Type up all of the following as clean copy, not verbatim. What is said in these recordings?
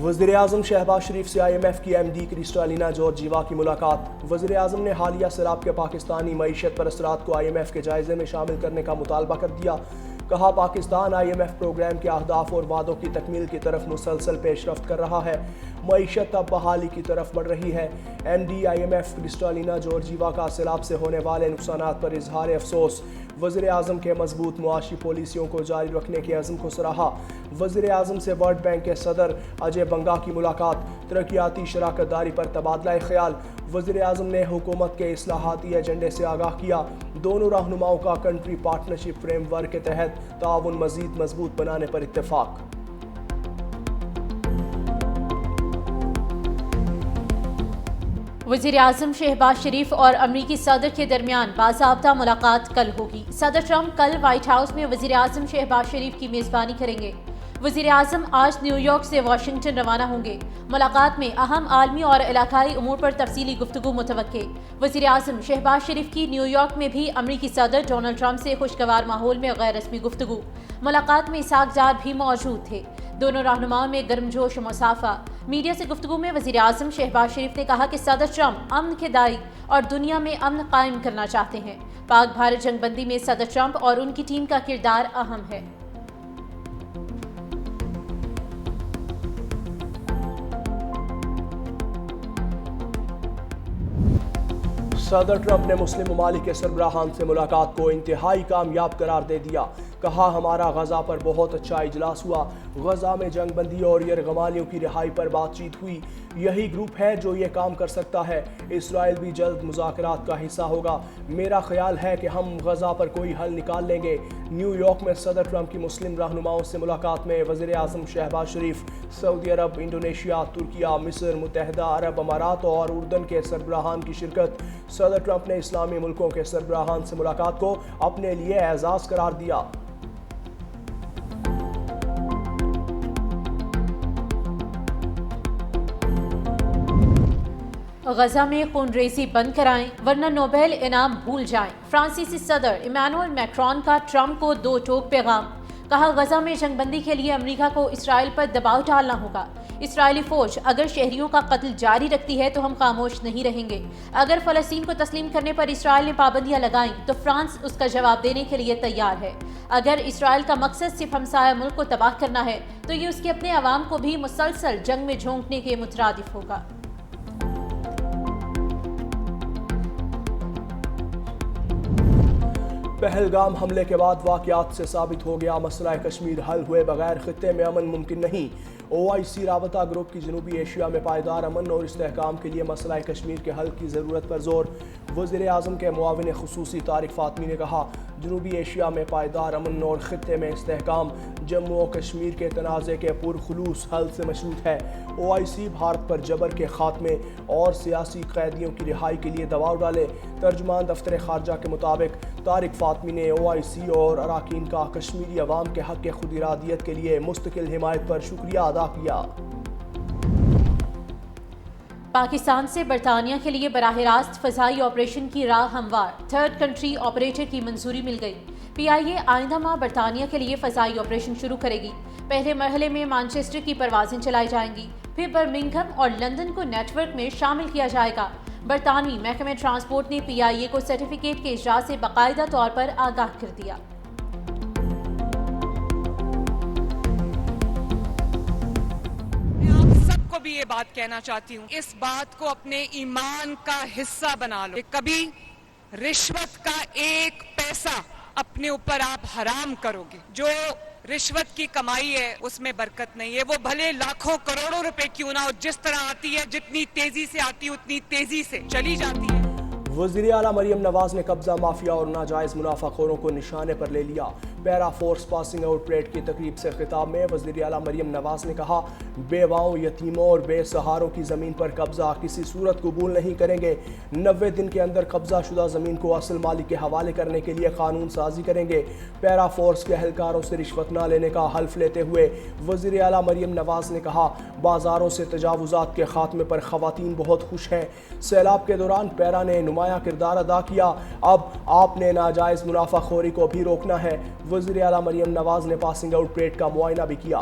وزیر اعظم شہباز شریف سے IMF کی MD کرسٹالینا جورجیوا کی ملاقات۔ وزیر اعظم نے حالیہ سیلاب کے پاکستانی معیشت پر اثرات کو IMF کے جائزے میں شامل کرنے کا مطالبہ کر دیا۔ کہا پاکستان IMF پروگرام کے اہداف اور وعدوں کی تکمیل کی طرف مسلسل پیش رفت کر رہا ہے۔ معیشت اب بحالی کی طرف بڑھ رہی ہے۔ MD IMF کرسٹالینا جورجیوا کا سیلاب سے ہونے والے نقصانات پر اظہار افسوس۔ وزیر اعظم کے مضبوط معاشی پالیسیوں کو جاری رکھنے کے عزم کو سراہا۔ وزیر اعظم سے ورلڈ بینک کے صدر اجے بنگا کی ملاقات۔ ترقیاتی شراکت داری پر تبادلہ خیال۔ وزیر اعظم نے حکومت کے اصلاحاتی ایجنڈے سے آگاہ کیا۔ دونوں رہنماؤں کا کنٹری پارٹنرشپ فریم ورک کے تحت تعاون مزید مضبوط بنانے پر اتفاق۔ وزیر اعظم شہباز شریف اور امریکی صدر کے درمیان باضابطہ ملاقات کل ہوگی۔ صدر ٹرمپ کل وائٹ ہاؤس میں وزیر اعظم شہباز شریف کی میزبانی کریں گے۔ وزیر اعظم آج نیو یارک سے واشنگٹن روانہ ہوں گے۔ ملاقات میں اہم عالمی اور علاقائی امور پر تفصیلی گفتگو متوقع۔ وزیر اعظم شہباز شریف کی نیو یارک میں بھی امریکی صدر ڈونلڈ ٹرمپ سے خوشگوار ماحول میں غیر رسمی گفتگو۔ ملاقات میں اسحاق ڈار بھی موجود تھے۔ دونوں رہنماؤں میں گرمجوش مصافحہ۔ میڈیا سے گفتگو میں وزیر اعظم شہباز شریف نے کہا کہ صدر ٹرمپ امن کے داعی اور دنیا میں امن قائم کرنا چاہتے ہیں۔ پاک بھارت جنگ بندی میں صدر ٹرمپ اور ان کی ٹیم کا کردار اہم ہے۔ صدر ٹرمپ نے مسلم ممالک کے سربراہان سے ملاقات کو انتہائی کامیاب قرار دے دیا۔ کہا ہمارا غزہ پر بہت اچھا اجلاس ہوا۔ غزہ میں جنگ بندی اور یرغمالیوں کی رہائی پر بات چیت ہوئی۔ یہی گروپ ہے جو یہ کام کر سکتا ہے۔ اسرائیل بھی جلد مذاکرات کا حصہ ہوگا۔ میرا خیال ہے کہ ہم غزہ پر کوئی حل نکال لیں گے۔ نیو یارک میں صدر ٹرمپ کی مسلم رہنماؤں سے ملاقات میں وزیر اعظم شہباز شریف، سعودی عرب، انڈونیشیا، ترکیہ، مصر، متحدہ عرب امارات اور اردن کے سربراہان کی شرکت۔ صدر ٹرمپ نے اسلامی ملکوں کے سربراہان سے ملاقات کو اپنے لیے اعزاز قرار دیا۔ غزہ میں خون ریزی بند کرائیں ورنہ نوبیل انعام بھول جائیں۔ فرانسیسی صدر ایمانوئل میکرون کا ٹرمپ کو دو ٹوک پیغام۔ کہا غزہ میں جنگ بندی کے لیے امریکہ کو اسرائیل پر دباؤ ڈالنا ہوگا۔ اسرائیلی فوج اگر شہریوں کا قتل جاری رکھتی ہے تو ہم خاموش نہیں رہیں گے۔ اگر فلسطین کو تسلیم کرنے پر اسرائیل نے پابندیاں لگائیں تو فرانس اس کا جواب دینے کے لیے تیار ہے۔ اگر اسرائیل کا مقصد صرف ہمسایہ ملک کو تباہ کرنا ہے تو یہ اس کے اپنے عوام کو بھی مسلسل جنگ میں جھونکنے کے مترادف ہوگا۔ پہلگام حملے کے بعد واقعات سے ثابت ہو گیا مسئلہ کشمیر حل ہوئے بغیر خطے میں امن ممکن نہیں۔ OIC رابطہ گروپ کی جنوبی ایشیا میں پائیدار امن اور استحکام کے لیے مسئلہ کشمیر کے حل کی ضرورت پر زور۔ وزیر اعظم کے معاون خصوصی طارق فاطمی نے کہا جنوبی ایشیا میں پائیدار امن اور خطے میں استحکام جموں و کشمیر کے تنازع کے پرخلوص حل سے مشروط ہے۔ OIC بھارت پر جبر کے خاتمے اور سیاسی قیدیوں کی رہائی کے لیے دباؤ ڈالے۔ ترجمان دفتر خارجہ کے مطابق طارق فاطمی نے OIC اور اراکین کا کشمیری عوام کے حق خود ارادیت کے لیے مستقل حمایت پر شکریہ ادا کیا۔ پاکستان سے برطانیہ کے لیے براہ راست فضائی آپریشن کی راہ ہموار۔ تھرڈ کنٹری آپریٹر کی منظوری مل گئی۔ PIA آئندہ ماہ برطانیہ کے لیے فضائی آپریشن شروع کرے گی۔ پہلے مرحلے میں مانچسٹر کی پروازیں چلائی جائیں گی، پھر برمنگھم اور لندن کو نیٹ ورک میں شامل کیا جائے گا۔ برطانوی محکمہ ٹرانسپورٹ نے PIA کو سرٹیفکیٹ کے اجرا سے باقاعدہ طور پر آگاہ کر دیا۔ کو بھی یہ بات کہنا چاہتی ہوں، اس بات کو اپنے ایمان کا حصہ بنا لو کہ کبھی رشوت کا ایک پیسہ اپنے اوپر آپ حرام کرو گے۔ جو رشوت کی کمائی ہے اس میں برکت نہیں ہے، وہ بھلے لاکھوں کروڑوں روپے کیوں نہ ہو، جس طرح آتی ہے جتنی تیزی سے آتی ہے اتنی تیزی سے چلی جاتی ہے۔ وزیر اعلیٰ مریم نواز نے قبضہ مافیا اور ناجائز منافع خوروں کو نشانے پر لے لیا۔ پیرا فورس پاسنگ آؤٹ پریڈ کی تقریب سے خطاب میں وزیر اعلیٰ مریم نواز نے کہا بیواؤں، یتیموں اور بے سہاروں کی زمین پر قبضہ کسی صورت قبول نہیں کریں گے۔ 90 دن کے اندر قبضہ شدہ زمین کو اصل مالک کے حوالے کرنے کے لیے قانون سازی کریں گے۔ پیرا فورس کے اہلکاروں سے رشوت نہ لینے کا حلف لیتے ہوئے وزیر اعلیٰ مریم نواز نے کہا بازاروں سے تجاوزات کے خاتمے پر خواتین بہت خوش ہیں۔ سیلاب کے دوران پیرا نے نمایاں کردار ادا کیا، اب آپ نے ناجائز منافع خوری کو بھی روکنا ہے۔ وزیر اعلیٰ مریم نواز نے پاسنگ آؤٹ پریڈ کا معائنہ بھی کیا۔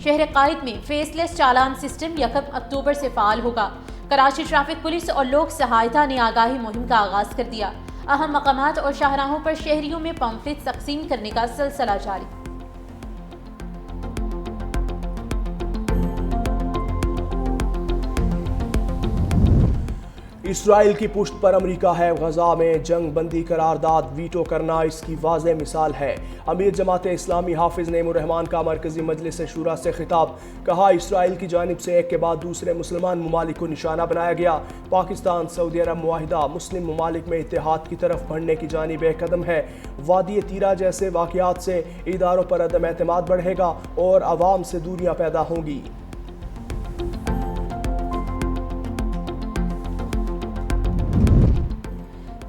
شہر قائد میں فیس لیس چالان سسٹم 1 اکتوبر سے فعال ہوگا۔ کراچی ٹریفک پولیس اور لوک سہایتا نے آگاہی مہم کا آغاز کر دیا۔ اہم مقامات اور شاہراہوں پر شہریوں میں پمفلٹ تقسیم کرنے کا سلسلہ جاری۔ اسرائیل کی پشت پر امریکہ ہے، غزہ میں جنگ بندی قرارداد ویٹو کرنا اس کی واضح مثال ہے۔ امیر جماعت اسلامی حافظ نعیم الرحمان کا مرکزی مجلس شورا سے خطاب، کہا اسرائیل کی جانب سے ایک کے بعد دوسرے مسلمان ممالک کو نشانہ بنایا گیا۔ پاکستان، سعودی عرب معاہدہ مسلم ممالک میں اتحاد کی طرف بڑھنے کی جانب ایک قدم ہے۔ وادی تیرا جیسے واقعات سے اداروں پر عدم اعتماد بڑھے گا اور عوام سے دوریاں پیدا ہوں گی۔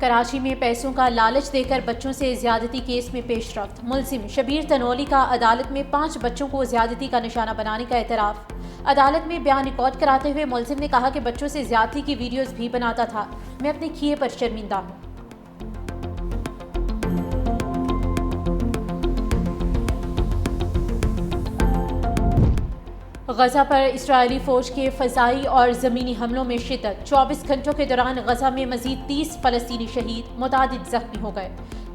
کراچی میں پیسوں کا لالچ دے کر بچوں سے زیادتی کیس میں پیش رفت، ملزم شبیر تنولی کا عدالت میں 5 بچوں کو زیادتی کا نشانہ بنانے کا اعتراف۔ عدالت میں بیان ریکارڈ کراتے ہوئے ملزم نے کہا کہ بچوں سے زیادتی کی ویڈیوز بھی بناتا تھا، میں اپنے کیے پر شرمندہ ہوں۔ غزہ پر اسرائیلی فوج کے فضائی اور زمینی حملوں میں شدت، 24 گھنٹوں کے دوران غزہ میں مزید 30 فلسطینی شہید، متعدد زخمی ہو گئے۔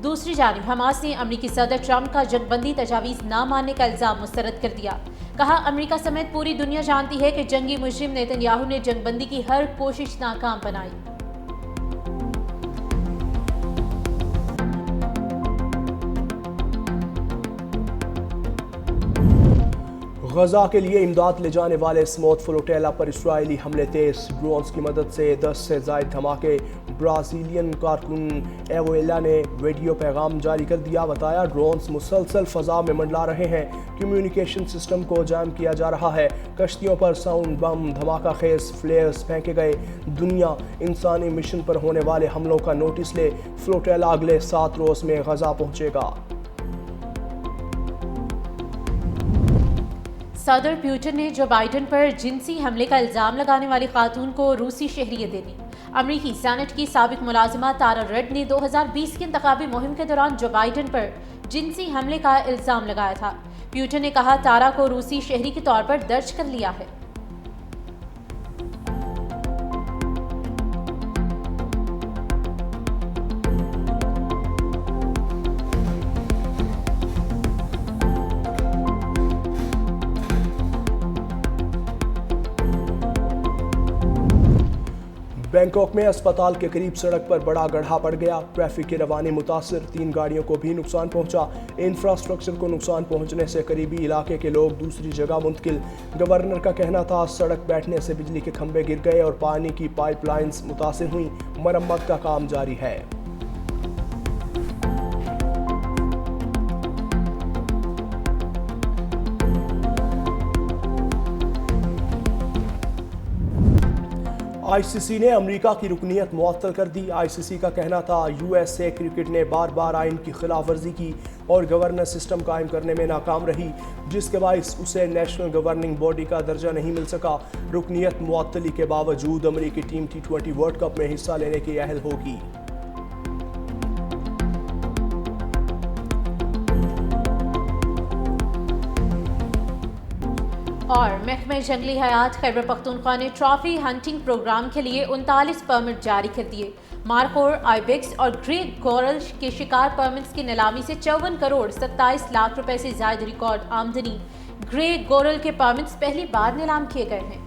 دوسری جانب حماس نے امریکی صدر ٹرمپ کا جنگ بندی تجاویز نہ ماننے کا الزام مسترد کر دیا۔ کہا امریکہ سمیت پوری دنیا جانتی ہے کہ جنگی مجرم نیتن یاہو نے جنگ بندی کی ہر کوشش ناکام بنائی۔ غزہ کے لیے امداد لے جانے والے سموتھ فلوٹیلا پر اسرائیلی حملے تیز، ڈرونز کی مدد سے 10 سے زائد دھماکے۔ برازیلین کارکن ایویلا نے ویڈیو پیغام جاری کر دیا، بتایا ڈرونز مسلسل فضا میں منڈلا رہے ہیں، کمیونیکیشن سسٹم کو جام کیا جا رہا ہے، کشتیوں پر ساؤنڈ بم، دھماکہ خیز فلیئرز پھینکے گئے۔ دنیا انسانی مشن پر ہونے والے حملوں کا نوٹس لے، فلوٹیلا اگلے 7 روز میں غزہ پہنچے گا۔ صدر پیوٹن نے جو بائیڈن پر جنسی حملے کا الزام لگانے والی خاتون کو روسی شہریت دے دی۔ امریکی سینٹ کی سابق ملازمہ تارا ریڈ نے 2020 کی انتخابی مہم کے دوران جو بائیڈن پر جنسی حملے کا الزام لگایا تھا۔ پیوٹن نے کہا تارا کو روسی شہری کے طور پر درج کر لیا ہے۔ بینکاک میں اسپتال کے قریب سڑک پر بڑا گڑھا پڑ گیا، ٹریفک کی روانی متاثر، 3 گاڑیوں کو بھی نقصان پہنچا۔ انفراسٹرکچر کو نقصان پہنچنے سے قریبی علاقے کے لوگ دوسری جگہ منتقل۔ گورنر کا کہنا تھا سڑک بیٹھنے سے بجلی کے کھمبے گر گئے اور پانی کی پائپ لائنز متاثر ہوئیں، مرمت کا کام جاری ہے۔ آئی سی سی نے امریکہ کی رکنیت معطل کر دی۔ آئی سی سی کا کہنا تھا یو ایس اے کرکٹ نے بار بار آئین کی خلاف ورزی کی اور گورننس سسٹم قائم کرنے میں ناکام رہی، جس کے باعث اسے نیشنل گورننگ باڈی کا درجہ نہیں مل سکا۔ رکنیت معطلی کے باوجود امریکی ٹیم T20 ورلڈ کپ میں حصہ لینے کی اہل ہوگی۔ اور محکمہ جنگلی حیات خیبر پختونخوا نے ٹرافی ہنٹنگ پروگرام کے لیے 39 پرمٹ جاری کر دیے۔ مارخور، آئی بیکس اور گرے گورل کے شکار پرمٹس کی نیلامی سے 54 کروڑ 27 لاکھ روپے سے زائد ریکارڈ آمدنی۔ گرے گورل کے پرمٹس پہلی بار نیلام کیے گئے ہیں۔